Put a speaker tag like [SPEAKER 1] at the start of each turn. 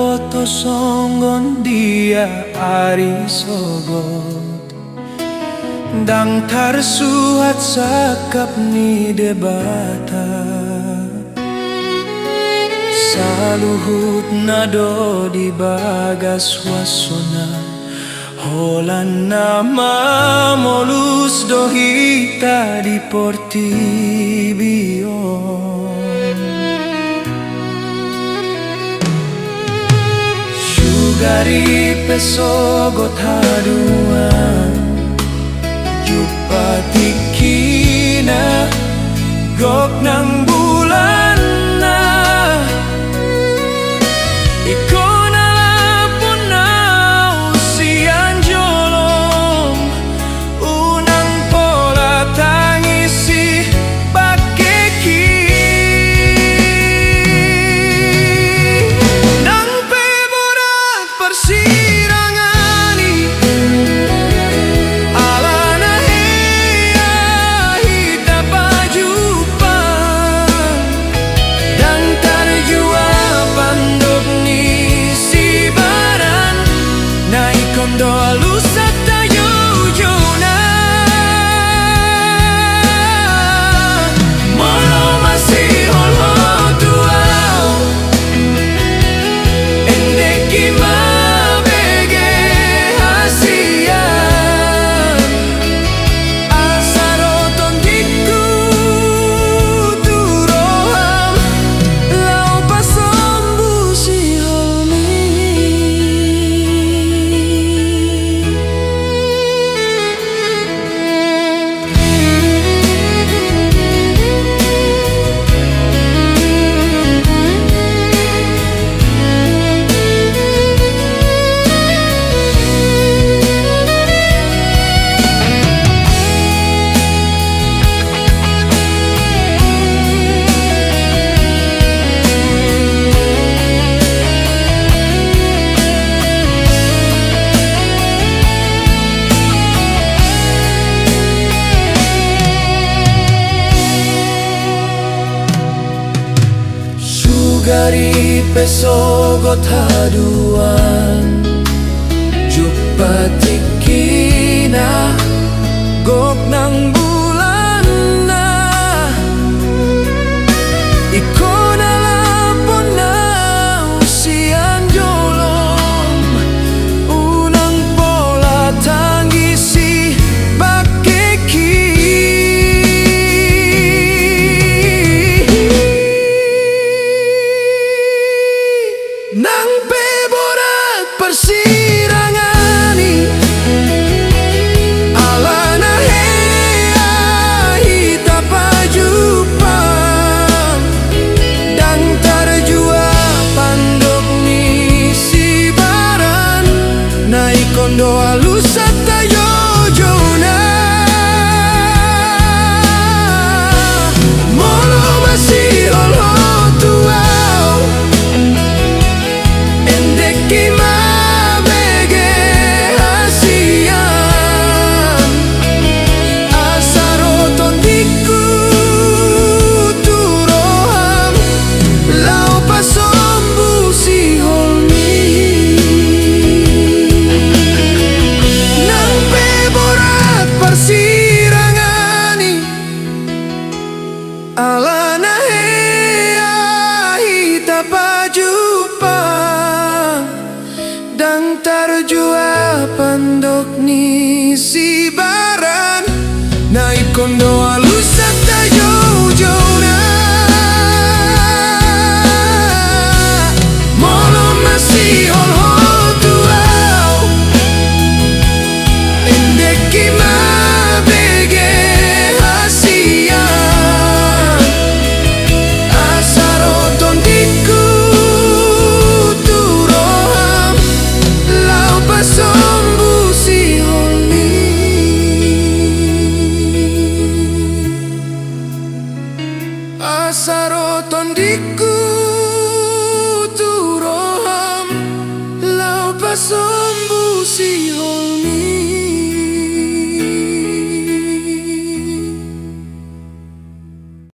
[SPEAKER 1] boto songgon dia ari sogot dang tarsuhat sakap ni debata saluhut nado di bagas wasona holan nama molus dohita di portibion Sugari pesogot haduan Jupatikina gok nang bulan na Iko nalapon na usian jolong Unang pola tangisi bakeki Nang peborat persirangani Alana heya hita pajupan Dan tarjua pandok ni si baran Naikon doa lusat tayo jona Molo masih holho tuau Endeki mabege hasian Asaroton diku turoham Lau pasombu si holmi Sugari pesogot haduan Jupatikina gok nang bulan na Iko nalapon na usian jolong Unang pola tangisi bakeki Nang peborat persirangani Alana heya hita pajupan Dan tarjua pandok ni si baran Naikon doa lusat tayo jona Molo masih holho tuau Endeki mabege hasian Asaroton diku turoham Lau pasombu si holmi Nang peborat persirangani Alana heya hita pajupan Dan tarjua pandok ni si baran Naikon doa lusat tayo jona Molo masih holho tuau Endeki mabege hasian Asaroton diku turoham Lau pasombu si holmi Asaroton diku turoham Lau pasombu si holmi